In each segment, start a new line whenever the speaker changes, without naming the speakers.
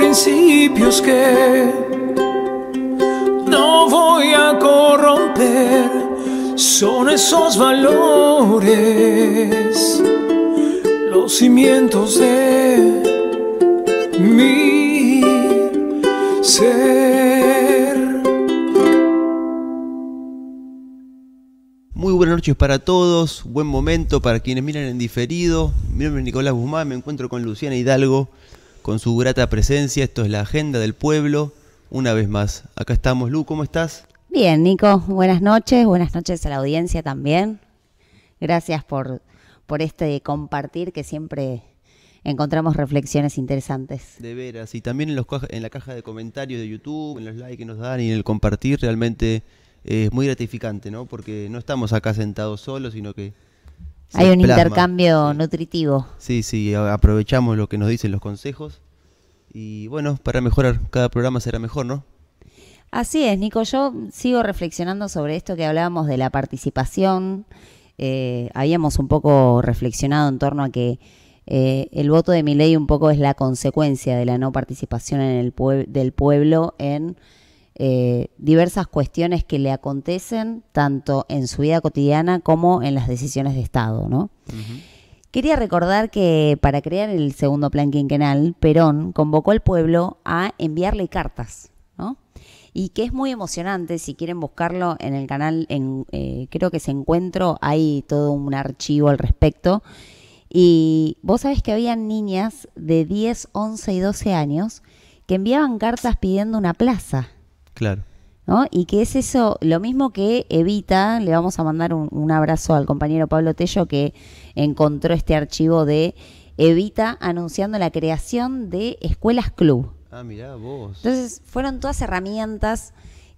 principios que no voy a corromper, son esos valores, los cimientos de mi ser.
Muy buenas noches para todos, buen momento para quienes miran en diferido. Mi nombre es Nicolás Guzmán, me encuentro con Luciana Hidalgo, con su grata presencia. Esto es la Agenda del Pueblo, una vez más. Acá estamos. Lu, ¿cómo estás?
Bien, Nico, buenas noches a la audiencia también. Gracias por este compartir, que siempre encontramos reflexiones interesantes.
De veras, y también en la caja de comentarios de YouTube, en los likes que nos dan y en el compartir, realmente es muy gratificante, ¿no? Porque no estamos acá sentados solos, sino que
hay un
plasma.
intercambio nutritivo.
Sí, aprovechamos lo que nos dicen los consejos y bueno, para mejorar, cada programa será mejor, ¿no?
Así es, Nico, yo sigo reflexionando sobre esto que hablábamos de la participación. Habíamos un poco reflexionado en torno a que el voto de Milei un poco es la consecuencia de la no participación del pueblo en diversas cuestiones que le acontecen tanto en su vida cotidiana como en las decisiones de Estado, ¿no? Uh-huh. Quería recordar que para crear el segundo plan quinquenal, Perón convocó al pueblo a enviarle cartas, ¿no? Y que es muy emocionante. Si quieren buscarlo en el canal, creo que ese encuentro, hay todo un archivo al respecto. Y vos sabés que había niñas de 10, 11 y 12 años que enviaban cartas pidiendo una plaza.
Claro.
¿No? Y que es eso, lo mismo que Evita. Le vamos a mandar un abrazo al compañero Pablo Tello, que encontró este archivo de Evita anunciando la creación de escuelas club.
Ah, mirá vos.
Entonces fueron todas herramientas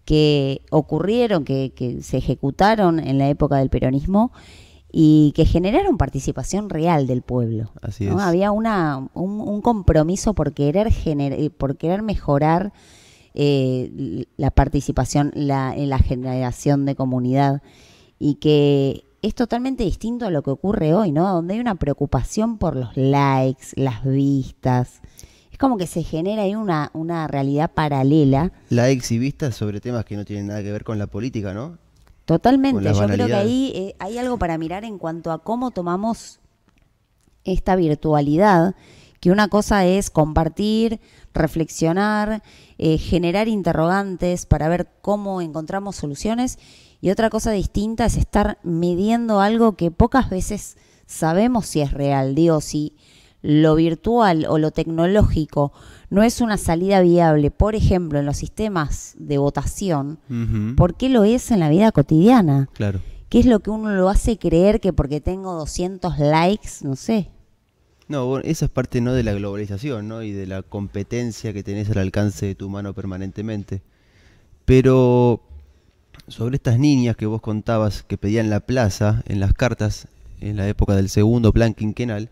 que ocurrieron, que se ejecutaron en la época del peronismo y que generaron participación real del pueblo,
Así
¿no?
es.
Había un compromiso por querer mejorar la participación en la generación de comunidad, y que es totalmente distinto a lo que ocurre hoy, ¿no? Donde hay una preocupación por los likes, las vistas. Es como que se genera ahí una realidad paralela.
Likes y vistas sobre temas que no tienen nada que ver con la política, ¿no?
Totalmente. Yo creo que ahí hay algo para mirar en cuanto a cómo tomamos esta virtualidad, que una cosa es compartir, reflexionar, generar interrogantes para ver cómo encontramos soluciones, y otra cosa distinta es estar midiendo algo que pocas veces sabemos si es real. Digo, si lo virtual o lo tecnológico no es una salida viable, por ejemplo, en los sistemas de votación, uh-huh, ¿por qué lo es en la vida cotidiana?
Claro.
¿Qué es lo que uno lo hace creer que porque tengo 200 likes, no sé?
No, bueno, esa es parte, ¿no?, de la globalización, ¿no?, y de la competencia que tenés al alcance de tu mano permanentemente. Pero sobre estas niñas que vos contabas que pedían la plaza en las cartas en la época del segundo plan quinquenal,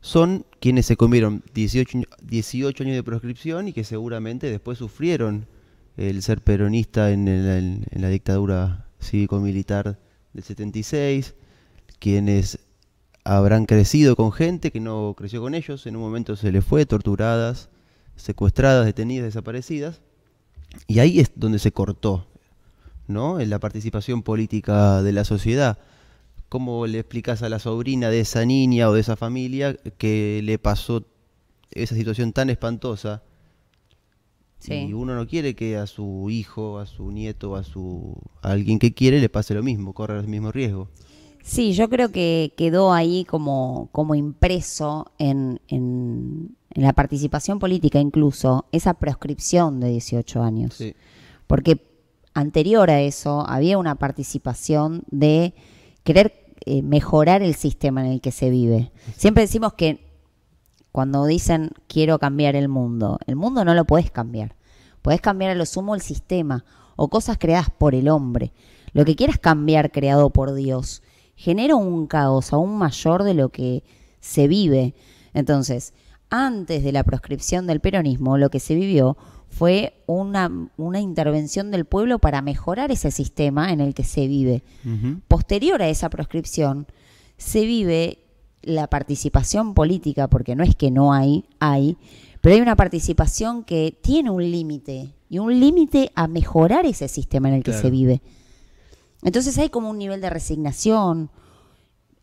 son quienes se comieron 18 años de proscripción y que seguramente después sufrieron el ser peronista en la dictadura cívico-militar del 76, quienes habrán crecido con gente que no creció con ellos, en un momento se les fue, torturadas, secuestradas, detenidas, desaparecidas, y ahí es donde se cortó, ¿no?, en la participación política de la sociedad. ¿Cómo le explicas a la sobrina de esa niña o de esa familia que le pasó esa situación tan espantosa? Sí. Y uno no quiere que a su hijo, a su nieto, a alguien que quiere le pase lo mismo, corra el mismo riesgo.
Sí, yo creo que quedó ahí como impreso en la participación política, incluso esa proscripción de 18 años. Sí. Porque anterior a eso había una participación de querer mejorar el sistema en el que se vive. Siempre decimos que cuando dicen quiero cambiar el mundo no lo podés cambiar. Podés cambiar a lo sumo el sistema o cosas creadas por el hombre. Lo que quieras cambiar creado por Dios genera un caos aún mayor de lo que se vive. Entonces, antes de la proscripción del peronismo, lo que se vivió fue una intervención del pueblo para mejorar ese sistema en el que se vive. Uh-huh. Posterior a esa proscripción, se vive la participación política, porque no es que no hay, pero hay una participación que tiene un límite, y un límite a mejorar ese sistema en el que se vive. Entonces hay como un nivel de resignación.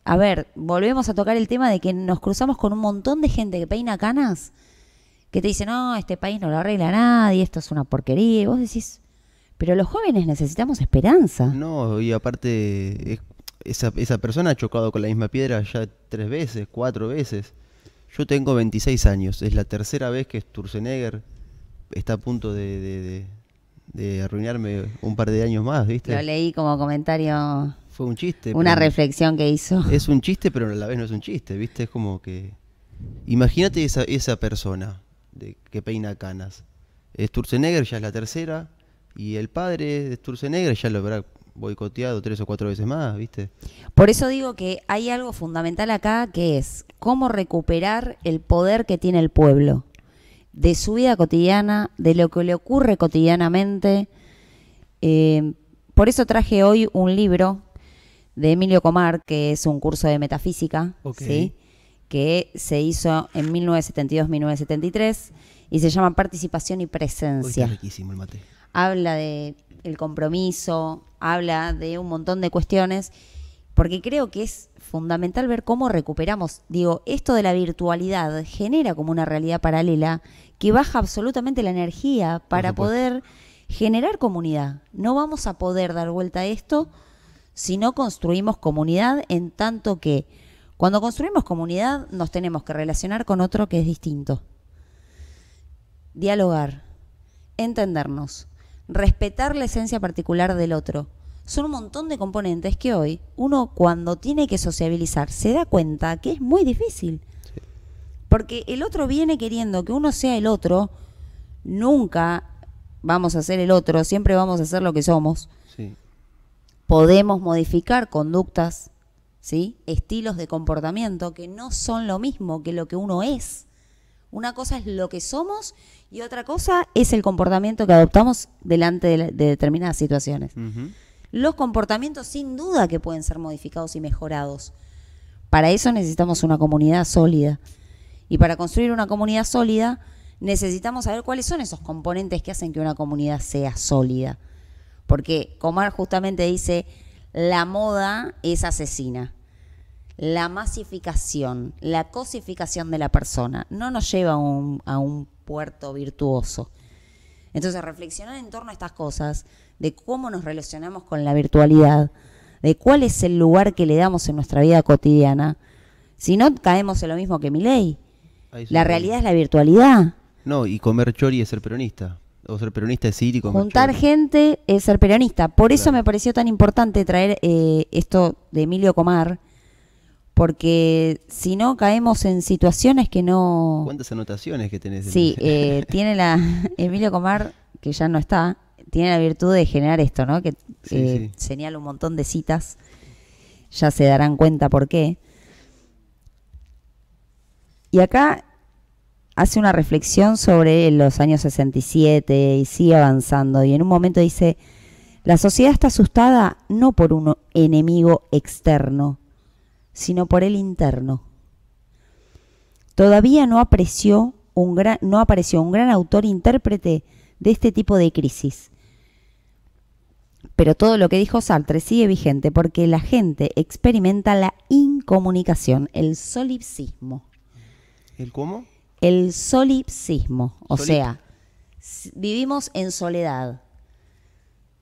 A ver, volvemos a tocar el tema de que nos cruzamos con un montón de gente que peina canas, que te dice, no, este país no lo arregla nadie, esto es una porquería, y vos decís, pero los jóvenes necesitamos esperanza.
No, y aparte, esa persona ha chocado con la misma piedra ya 3 veces, 4 veces. Yo tengo 26 años, es la tercera vez que Sturzenegger está a punto de arruinarme un par de años más, ¿viste?
Lo leí como comentario.
Fue un chiste.
Una reflexión que hizo.
Es un chiste, pero a la vez no es un chiste, ¿viste? Es como que... Imagínate esa persona que peina canas. Sturzenegger ya es la tercera, y el padre de Sturzenegger ya lo habrá boicoteado 3 o 4 veces más, ¿viste?
Por eso digo que hay algo fundamental acá, que es cómo recuperar el poder que tiene el pueblo, de su vida cotidiana, de lo que le ocurre cotidianamente. Por eso traje hoy un libro de Emilio Comar, que es un curso de metafísica, ¿sí? Que se hizo en 1972-1973 y se llama Participación y Presencia.
Uy, está riquísimo el mate.
Habla de el compromiso, habla de un montón de cuestiones, porque creo que es fundamental ver cómo recuperamos. Digo, esto de la virtualidad genera como una realidad paralela que baja absolutamente la energía para poder generar comunidad. No vamos a poder dar vuelta a esto si no construimos comunidad, en tanto que cuando construimos comunidad nos tenemos que relacionar con otro que es distinto. Dialogar, entendernos, respetar la esencia particular del otro. Son un montón de componentes que hoy uno, cuando tiene que sociabilizar, se da cuenta que es muy difícil. Sí. Porque el otro viene queriendo que uno sea el otro. Nunca vamos a ser el otro, siempre vamos a ser lo que somos. Sí. Podemos modificar conductas, ¿sí? Estilos de comportamiento que no son lo mismo que lo que uno es. Una cosa es lo que somos y otra cosa es el comportamiento que adoptamos delante de determinadas situaciones. Los comportamientos sin duda que pueden ser modificados y mejorados. Para eso necesitamos una comunidad sólida. Y para construir una comunidad sólida necesitamos saber cuáles son esos componentes que hacen que una comunidad sea sólida. Porque Comar justamente dice, la moda es asesina. La masificación, la cosificación de la persona no nos lleva a un puerto virtuoso. Entonces, reflexionar en torno a estas cosas, de cómo nos relacionamos con la virtualidad, de cuál es el lugar que le damos en nuestra vida cotidiana, si no caemos en lo mismo que Milei. La realidad es la virtualidad.
No, y comer chori es ser peronista. O ser peronista es ir y comer
Juntar
chori.
Gente es ser peronista. Por eso me pareció tan importante traer esto de Emilio Comar, porque si no caemos en situaciones que no...
¿Cuántas anotaciones que tenés?
Sí, tiene Emilio Comar, que ya no está, tiene la virtud de generar esto, ¿no? Que señala un montón de citas, ya se darán cuenta por qué. Y acá hace una reflexión sobre los años 67 y sigue avanzando, y en un momento dice, la sociedad está asustada no por un enemigo externo, sino por el interno. Todavía no apareció un gran autor intérprete de este tipo de crisis. Pero todo lo que dijo Sartre sigue vigente porque la gente experimenta la incomunicación, el solipsismo.
¿El cómo?
El solipsismo, o sea, vivimos en soledad.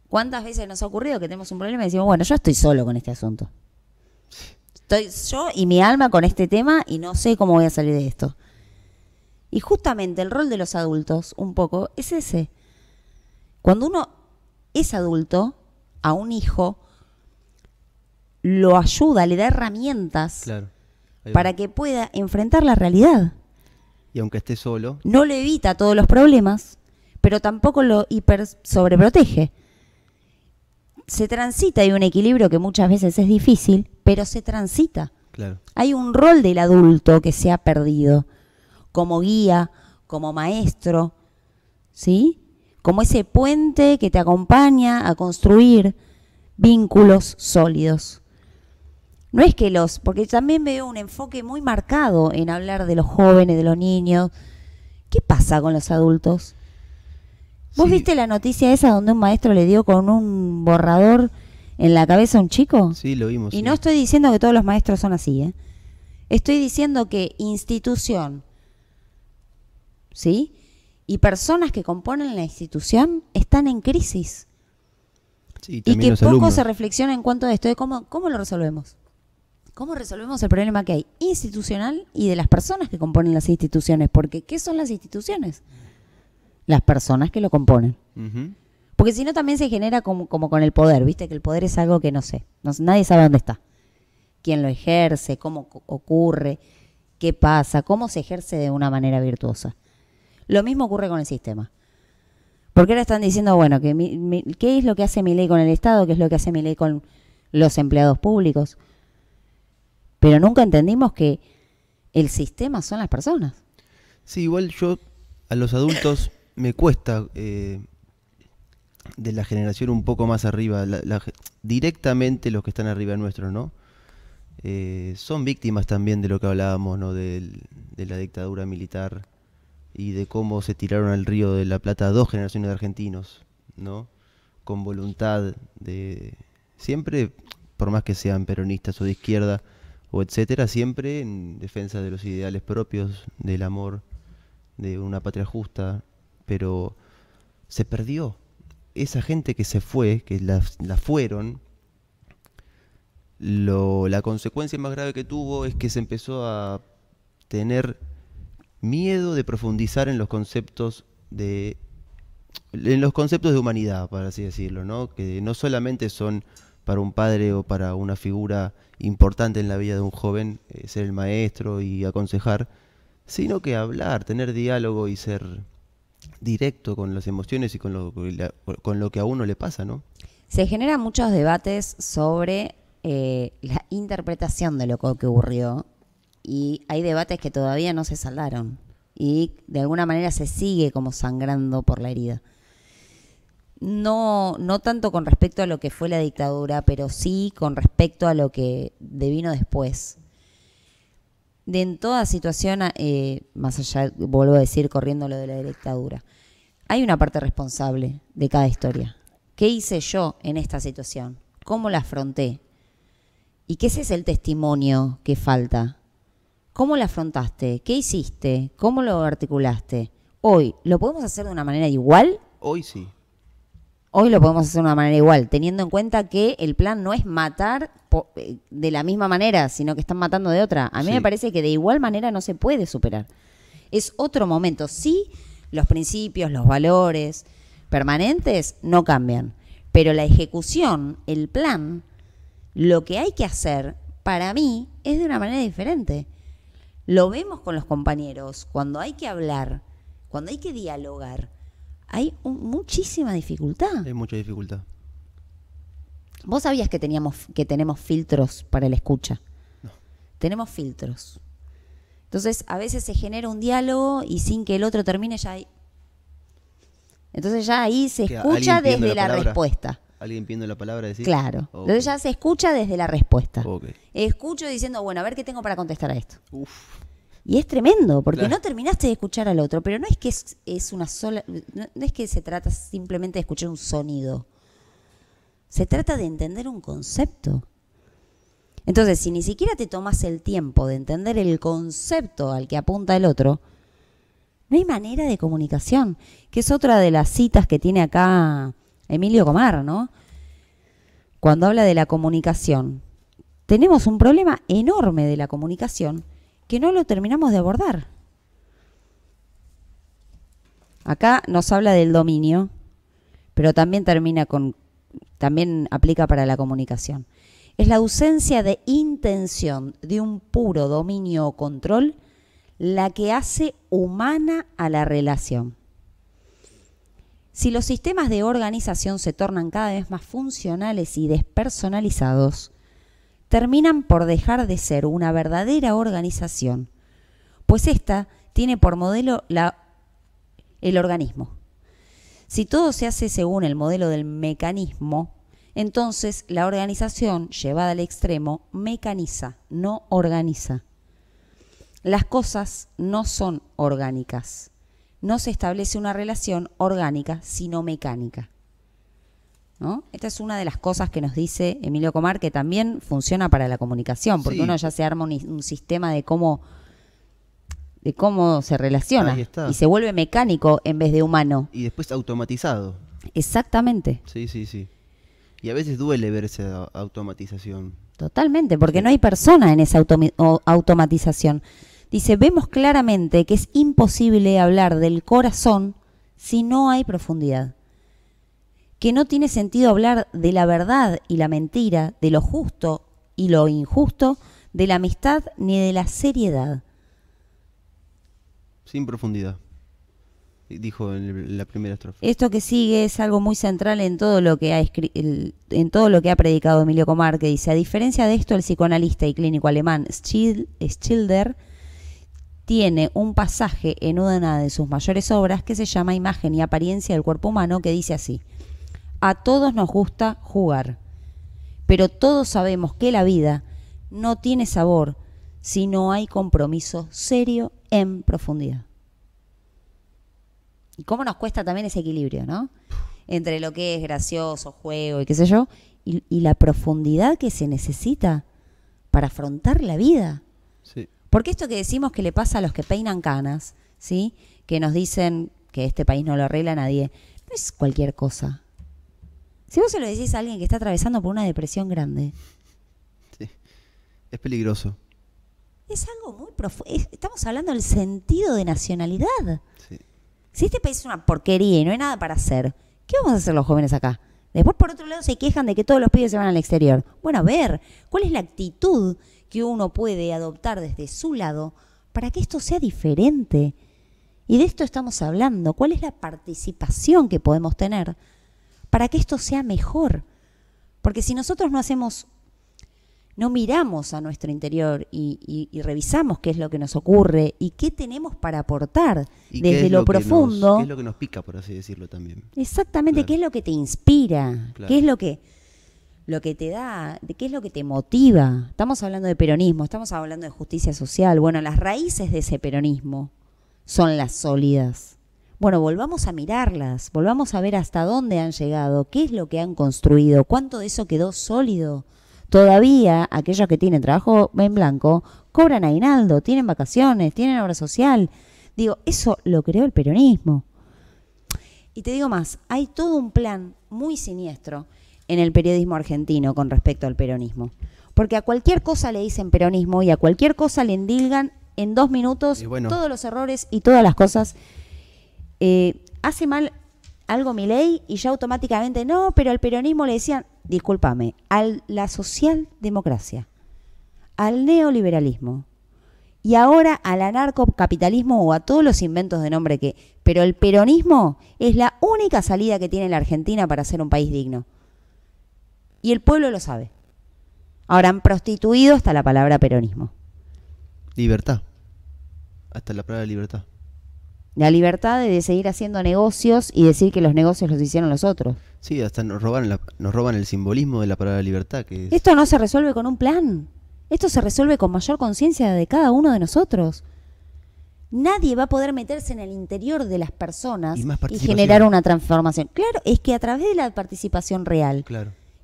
¿Cuántas veces nos ha ocurrido que tenemos un problema y decimos, bueno, yo estoy solo con este asunto? Estoy yo y mi alma con este tema y no sé cómo voy a salir de esto. Y justamente el rol de los adultos, un poco, es ese. Cuando uno es adulto, a un hijo lo ayuda, le da herramientas para que pueda enfrentar la realidad.
Y aunque esté solo...
No le evita todos los problemas, pero tampoco lo hiper sobreprotege. Se transita, hay un equilibrio que muchas veces es difícil, pero se transita.
Claro.
Hay un rol del adulto que se ha perdido, como guía, como maestro, ¿sí? Como ese puente que te acompaña a construir vínculos sólidos. No es que porque también veo un enfoque muy marcado en hablar de los jóvenes, de los niños, ¿Qué pasa con los adultos? ¿Vos viste la noticia esa donde un maestro le dio con un borrador en la cabeza a un chico?
Sí, lo vimos.
Y no estoy diciendo que todos los maestros son así, ¿eh? Estoy diciendo que institución, ¿sí? Y personas que componen la institución están en crisis.
Sí,
y que poco
alumnos
se reflexiona en cuanto a esto de cómo lo resolvemos. ¿Cómo resolvemos el problema que hay institucional y de las personas que componen las instituciones? Porque ¿qué son las instituciones? Las personas que lo componen. Porque si no también se genera como con el poder, ¿viste? Que el poder es algo que no sé, nadie sabe dónde está. Quién lo ejerce, cómo ocurre, qué pasa, cómo se ejerce de una manera virtuosa. Lo mismo ocurre con el sistema. Porque ahora están diciendo, bueno, que ¿qué es lo que hace mi ley con el Estado? ¿Qué es lo que hace mi ley con los empleados públicos? Pero nunca entendimos que el sistema son las personas.
Sí, igual yo a los adultos me cuesta de la generación un poco más arriba, directamente los que están arriba nuestro, ¿no? Son víctimas también de lo que hablábamos, ¿no? De la dictadura militar y de cómo se tiraron al río de la Plata 2 generaciones de argentinos, ¿no? Con voluntad de siempre, por más que sean peronistas o de izquierda o etcétera, siempre en defensa de los ideales propios, del amor, de una patria justa, pero se perdió. Esa gente que se fue, que la fueron, la consecuencia más grave que tuvo es que se empezó a tener miedo de profundizar en los conceptos de humanidad, por así decirlo, ¿no? Que no solamente son para un padre o para una figura importante en la vida de un joven, ser el maestro y aconsejar, sino que hablar, tener diálogo y ser directo con las emociones y con lo que a uno le pasa, ¿no?
Se generan muchos debates sobre la interpretación de lo que ocurrió, y hay debates que todavía no se saldaron y de alguna manera se sigue como sangrando por la herida. No tanto con respecto a lo que fue la dictadura, pero sí con respecto a lo que devino después. En toda situación, más allá, vuelvo a decir, corriendo lo de la dictadura, hay una parte responsable de cada historia. ¿Qué hice yo en esta situación? ¿Cómo la afronté? ¿Y qué ese es el testimonio que falta? ¿Cómo la afrontaste? ¿Qué hiciste? ¿Cómo lo articulaste? Hoy, ¿lo podemos hacer de una manera igual?
Hoy sí.
Hoy lo podemos hacer de una manera igual, teniendo en cuenta que el plan no es matar de la misma manera, sino que están matando de otra. A mí me parece que de igual manera no se puede superar. Es otro momento. Sí, los principios, los valores permanentes no cambian, pero la ejecución, el plan, lo que hay que hacer, para mí, es de una manera diferente. Lo vemos con los compañeros, cuando hay que hablar, cuando hay que dialogar, hay muchísima dificultad.
Hay mucha dificultad.
¿Vos sabías que tenemos filtros para la escucha?
No.
Tenemos filtros. Entonces, a veces se genera un diálogo y sin que el otro termine ya hay... Entonces ya ahí se escucha desde la respuesta.
¿Alguien pidiendo la palabra? Decís?
Claro.
Okay.
Entonces ya se escucha desde la respuesta.
Okay.
Escucho diciendo, bueno, a ver qué tengo para contestar a esto.
Uf.
Y es tremendo, porque
Claro.
no terminaste de escuchar al otro, pero no es que es una sola, no es que se trata simplemente de escuchar un sonido. Se trata de entender un concepto. Entonces, si ni siquiera te tomas el tiempo de entender el concepto al que apunta el otro, no hay manera de comunicación, que es otra de las citas que tiene acá Emilio Comar, ¿no? Cuando habla de la comunicación. Tenemos un problema enorme de la comunicación que no lo terminamos de abordar. Acá nos habla del dominio, pero también también aplica para la comunicación. Es la ausencia de intención de un puro dominio o control la que hace humana a la relación. Si los sistemas de organización se tornan cada vez más funcionales y despersonalizados, terminan por dejar de ser una verdadera organización, pues esta tiene por modelo el organismo. Si todo se hace según el modelo del mecanismo, entonces la organización llevada al extremo mecaniza, no organiza. Las cosas no son orgánicas, no se establece una relación orgánica, sino mecánica. ¿No? Esta es una de las cosas que nos dice Emilio Comar, que también funciona para la comunicación, porque uno ya se arma un sistema de cómo se relaciona y se vuelve mecánico en vez de humano.
Y después automatizado.
Exactamente.
Sí. Y a veces duele ver esa automatización.
Totalmente, porque no hay persona en esa automatización. Dice, vemos claramente que es imposible hablar del corazón si no hay profundidad. Que no tiene sentido hablar de la verdad y la mentira, de lo justo y lo injusto, de la amistad ni de la seriedad.
Sin profundidad, dijo en la primera estrofa.
Esto que sigue es algo muy central en todo lo que en todo lo que ha predicado Emilio Comar, que dice, a diferencia de esto, el psicoanalista y clínico alemán Schilder tiene un pasaje en una de sus mayores obras que se llama Imagen y apariencia del cuerpo humano, que dice así: a todos nos gusta jugar, pero todos sabemos que la vida no tiene sabor si no hay compromiso serio en profundidad. Y cómo nos cuesta también ese equilibrio, ¿no? Entre lo que es gracioso, juego y qué sé yo, y la profundidad que se necesita para afrontar la vida.
Sí.
Porque esto que decimos que le pasa a los que peinan canas, ¿sí? Que nos dicen que este país no lo arregla nadie, no es cualquier cosa. Si vos se lo decís a alguien que está atravesando por una depresión grande.
Sí, es peligroso.
Es algo muy profundo. Estamos hablando del sentido de nacionalidad.
Sí.
Si este país es una porquería y no hay nada para hacer, ¿qué vamos a hacer los jóvenes acá? Después, por otro lado, se quejan de que todos los pibes se van al exterior. Bueno, a ver, ¿cuál es la actitud que uno puede adoptar desde su lado para que esto sea diferente? Y de esto estamos hablando. ¿Cuál es la participación que podemos tener para que esto sea mejor? Porque si nosotros no miramos a nuestro interior y revisamos qué es lo que nos ocurre y qué tenemos para aportar desde lo profundo.
¿Qué es lo que nos pica, por así decirlo también?
Exactamente, claro. ¿Qué es lo que te inspira? Claro. ¿Qué es lo que te da? ¿Qué es lo que te motiva? Estamos hablando de peronismo, estamos hablando de justicia social. Bueno, las raíces de ese peronismo son las sólidas. Bueno, volvamos a mirarlas, volvamos a ver hasta dónde han llegado, qué es lo que han construido, cuánto de eso quedó sólido. Todavía aquellos que tienen trabajo en blanco cobran aguinaldo, tienen vacaciones, tienen obra social. Digo, eso lo creó el peronismo. Y te digo más, hay todo un plan muy siniestro en el periodismo argentino con respecto al peronismo. Porque a cualquier cosa le dicen peronismo y a cualquier cosa le endilgan en 2 minutos todos los errores y todas las cosas. Hace mal algo Milei y ya automáticamente no, pero al peronismo le decían, discúlpame, a la socialdemocracia, al neoliberalismo y ahora al anarcocapitalismo o a todos los inventos de nombre que... Pero el peronismo es la única salida que tiene la Argentina para ser un país digno. Y el pueblo lo sabe. Ahora han prostituido hasta la palabra peronismo.
Libertad. Hasta la palabra libertad.
La libertad de seguir haciendo negocios y decir que los negocios los hicieron los otros.
Sí, hasta nos roban el simbolismo de la palabra libertad. Que es...
Esto no se resuelve con un plan. Esto se resuelve con mayor conciencia de cada uno de nosotros. Nadie va a poder meterse en el interior de las personas y generar una transformación. Claro, es que a través de la participación real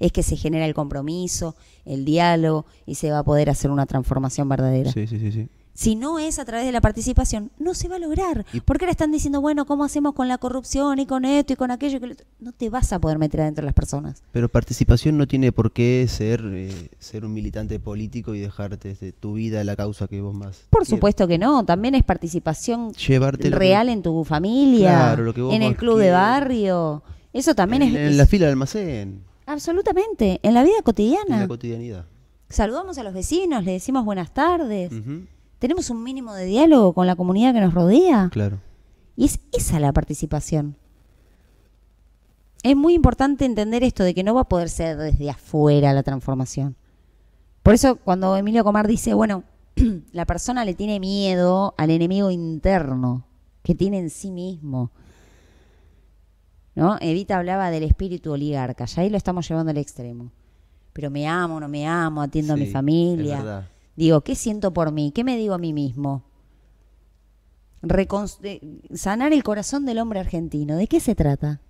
es que se genera el compromiso, el diálogo y se va a poder hacer una transformación verdadera.
Sí.
Si no es a través de la participación, no se va a lograr. Porque ahora están diciendo, bueno, ¿cómo hacemos con la corrupción y con esto y con aquello? No te vas a poder meter adentro de las personas.
Pero participación no tiene por qué ser un militante político y dejarte tu vida a la causa que vos más
Por supuesto que no. También es participación real en tu familia,
claro, lo que vos
en el club de barrio. Eso también
en la fila del almacén.
Absolutamente. En la vida cotidiana.
En la cotidianidad.
Saludamos a los vecinos, le decimos buenas tardes. ¿Tenemos un mínimo de diálogo con la comunidad que nos rodea?
Claro.
Y es esa la participación. Es muy importante entender esto de que no va a poder ser desde afuera la transformación. Por eso cuando Emilio Comar dice, bueno, la persona le tiene miedo al enemigo interno que tiene en sí mismo. ¿No? Evita hablaba del espíritu oligarca, ya ahí lo estamos llevando al extremo. Pero me amo, no me amo, atiendo a mi familia.
Es verdad.
Digo, ¿qué siento por mí? ¿Qué me digo a mí mismo? sanar el corazón del hombre argentino. ¿De qué se trata?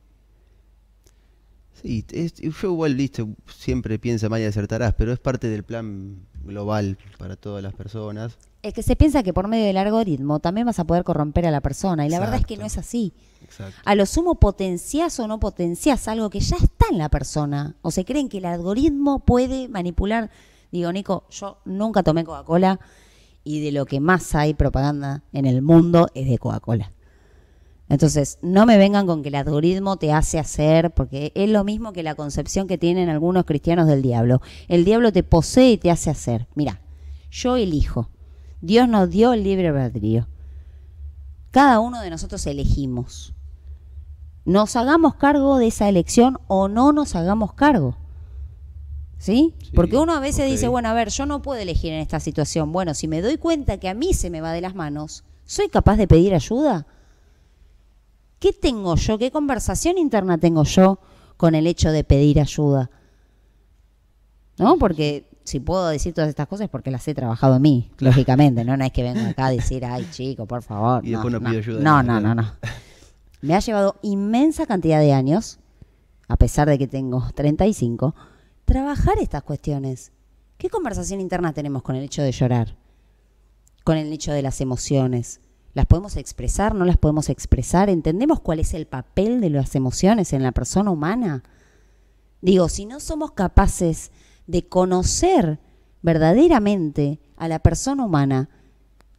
Sí, yo igual, listo, siempre piensa mal y acertarás, pero es parte del plan global para todas las personas.
Es que se piensa que por medio del algoritmo también vas a poder corromper a la persona, y la verdad es que no es así.
Exacto.
A lo sumo potenciás o no potenciás algo que ya está en la persona, o se creen que el algoritmo puede manipular. Digo, Nico, yo nunca tomé Coca-Cola y de lo que más hay propaganda en el mundo es de Coca-Cola. Entonces, no me vengan con que el algoritmo te hace hacer, porque es lo mismo que la concepción que tienen algunos cristianos del diablo. El diablo te posee y te hace hacer. Mira, yo elijo. Dios nos dio el libre albedrío. Cada uno de nosotros elegimos. Nos hagamos cargo de esa elección o no nos hagamos cargo. ¿Sí? Porque uno a veces dice, bueno, a ver, yo no puedo elegir en esta situación. Bueno, si me doy cuenta que a mí se me va de las manos, ¿soy capaz de pedir ayuda? ¿Qué tengo yo? ¿Qué conversación interna tengo yo con el hecho de pedir ayuda? ¿No? Porque si puedo decir todas estas cosas es porque las he trabajado en mí, lógicamente. No es que venga acá a decir, ay, chico, por favor.
Y después no pido ayuda.
No. Me ha llevado inmensa cantidad de años, a pesar de que tengo 35, trabajar estas cuestiones. ¿Qué conversación interna tenemos con el hecho de llorar? Con el hecho de las emociones. ¿Las podemos expresar? ¿No las podemos expresar? ¿Entendemos cuál es el papel de las emociones en la persona humana? Digo, si no somos capaces de conocer verdaderamente a la persona humana,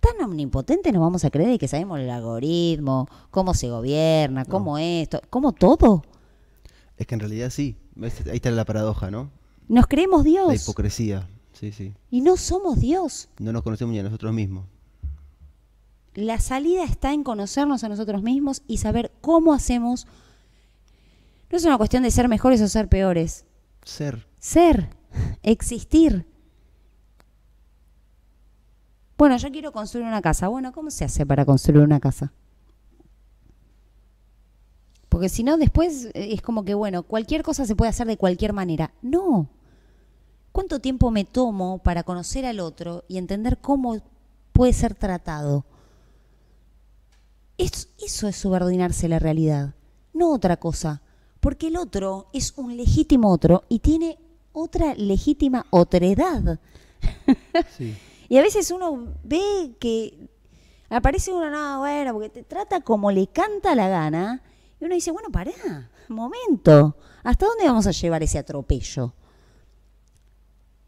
tan omnipotente nos vamos a creer de que sabemos el algoritmo, cómo se gobierna, cómo esto, cómo todo.
Es que en realidad sí, ahí está la paradoja, ¿no?
Nos creemos Dios.
La hipocresía, sí.
Y no somos Dios.
No nos conocemos ni a nosotros mismos.
La salida está en conocernos a nosotros mismos y saber cómo hacemos. No es una cuestión de ser mejores o ser peores. Ser, existir. Bueno, yo quiero construir una casa. Bueno, ¿cómo se hace para construir una casa? Porque si no, después es como que, bueno, cualquier cosa se puede hacer de cualquier manera. No. ¿Cuánto tiempo me tomo para conocer al otro y entender cómo puede ser tratado? Eso es subordinarse a la realidad, no otra cosa. Porque el otro es un legítimo otro y tiene otra legítima otredad.
Sí.
Y a veces uno ve que aparece uno, no, bueno, porque te trata como le canta la gana. Y uno dice, bueno, pará, momento. ¿Hasta dónde vamos a llevar ese atropello?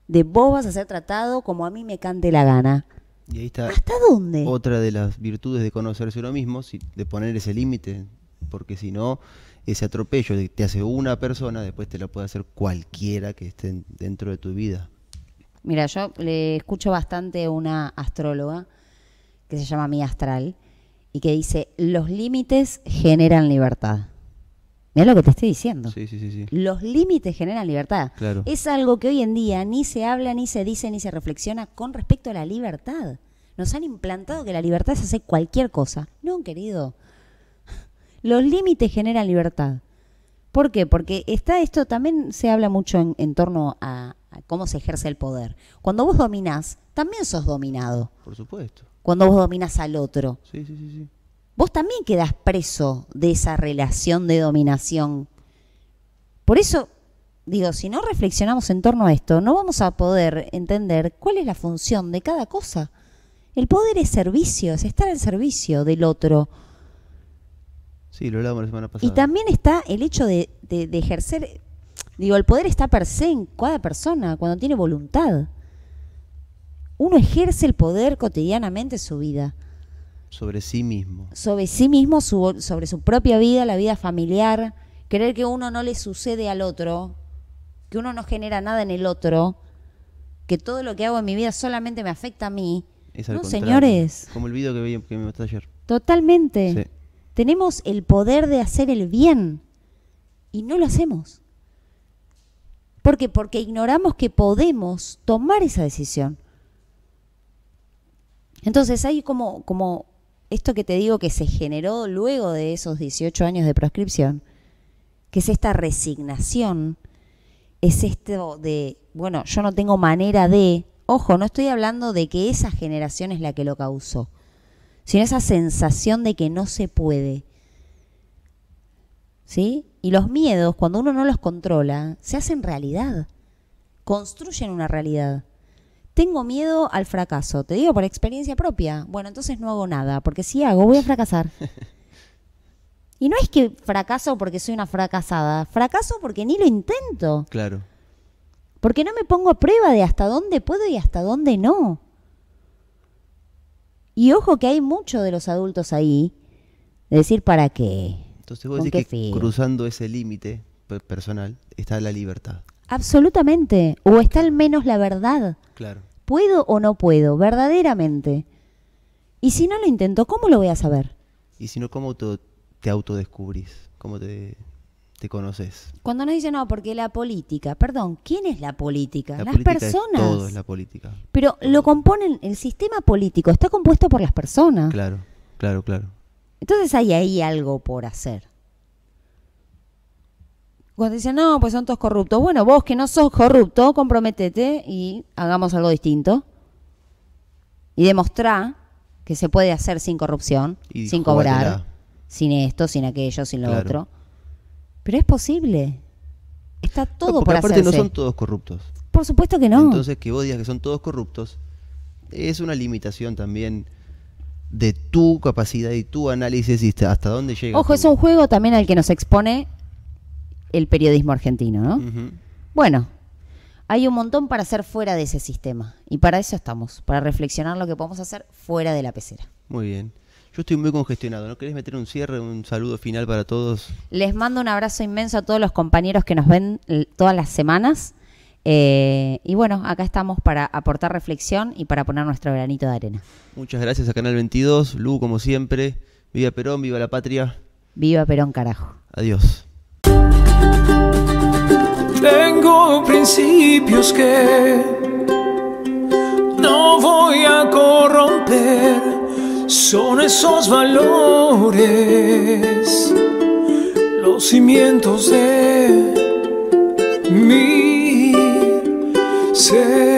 De vos vas a ser tratado como a mí me cante la gana.
Y ahí está.
¿Hasta dónde?
Otra de las virtudes de conocerse uno mismo, de poner ese límite, porque si no, ese atropello que te hace una persona, después te lo puede hacer cualquiera que esté dentro de tu vida.
Mira, yo le escucho bastante a una astróloga que se llama Mía Astral y que dice, los límites generan libertad. Mira lo que te estoy diciendo.
Sí.
Los límites generan libertad.
Claro.
Es algo que hoy en día ni se habla, ni se dice, ni se reflexiona con respecto a la libertad. Nos han implantado que la libertad es hacer cualquier cosa. No, querido. Los límites generan libertad. ¿Por qué? Porque esto también se habla mucho en torno a cómo se ejerce el poder. Cuando vos dominás, también sos dominado.
Por supuesto.
Cuando vos dominás al otro.
Sí.
Vos también quedás preso de esa relación de dominación. Por eso, digo, si no reflexionamos en torno a esto, no vamos a poder entender cuál es la función de cada cosa. El poder es servicio, es estar al servicio del otro.
Sí, lo hablamos la semana pasada.
Y también está el hecho de ejercer, digo, el poder está per se en cada persona cuando tiene voluntad. Uno ejerce el poder cotidianamente en su vida.
Sobre sí mismo.
Sobre sí mismo, sobre su propia vida, la vida familiar. Creer que uno no le sucede al otro, que uno no genera nada en el otro, que todo lo que hago en mi vida solamente me afecta a mí. No, señores.
Como el video que me mostré ayer.
Totalmente.
Sí.
Tenemos el poder de hacer el bien y no lo hacemos. ¿Por qué? Porque ignoramos que podemos tomar esa decisión. Entonces hay como esto que te digo que se generó luego de esos 18 años de proscripción, que es esta resignación, es esto de, bueno, yo no tengo manera de, ojo, no estoy hablando de que esa generación es la que lo causó, sino esa sensación de que no se puede. ¿Sí? Y los miedos, cuando uno no los controla, se hacen realidad, construyen una realidad. Tengo miedo al fracaso, te digo por experiencia propia. Bueno, entonces no hago nada, porque si hago voy a fracasar. Y no es que fracaso porque soy una fracasada, fracaso porque ni lo intento.
Claro.
Porque no me pongo a prueba de hasta dónde puedo y hasta dónde no. Y ojo que hay mucho de los adultos ahí de decir ¿para qué?
Entonces vos decís que cruzando ese límite personal está la libertad.
Absolutamente. O está al menos la verdad.
Claro.
¿Puedo o no puedo? Verdaderamente. Y si no lo intento, ¿cómo lo voy a saber?
Y si no, ¿cómo te autodescubrís? ¿Cómo te conoces?
Cuando nos dicen, no, porque la política, perdón, ¿quién es la política?
La
las
política
personas.
Es todo es la política.
Pero todo. Lo componen, el sistema político está compuesto por las personas.
Claro, claro, claro.
Entonces hay ahí algo por hacer. Cuando dicen, no, pues son todos corruptos. Bueno, vos que no sos corrupto, comprométete y hagamos algo distinto. Y demostrá que se puede hacer sin corrupción,
y
sin cobrar, sin esto, sin aquello, sin lo otro. Pero es posible. Está todo por hacerse.
Aparte no son todos corruptos.
Por supuesto que no.
Entonces que vos digas que son todos corruptos es una limitación también de tu capacidad y tu análisis y hasta dónde llega.
Ojo, es un juego también al que nos expone el periodismo argentino, ¿no? Bueno, hay un montón para hacer fuera de ese sistema. Y para eso estamos, para reflexionar lo que podemos hacer fuera de la pecera.
Muy bien. Yo estoy muy congestionado. ¿No querés meter un cierre, un saludo final para todos?
Les mando un abrazo inmenso a todos los compañeros que nos ven todas las semanas. Y bueno, acá estamos para aportar reflexión y para poner nuestro granito de arena.
Muchas gracias a Canal 22. Lu, como siempre. Viva Perón, viva la patria.
Viva Perón, carajo.
Adiós.
Tengo principios que no voy a corromper. Son esos valores, los cimientos de mi ser.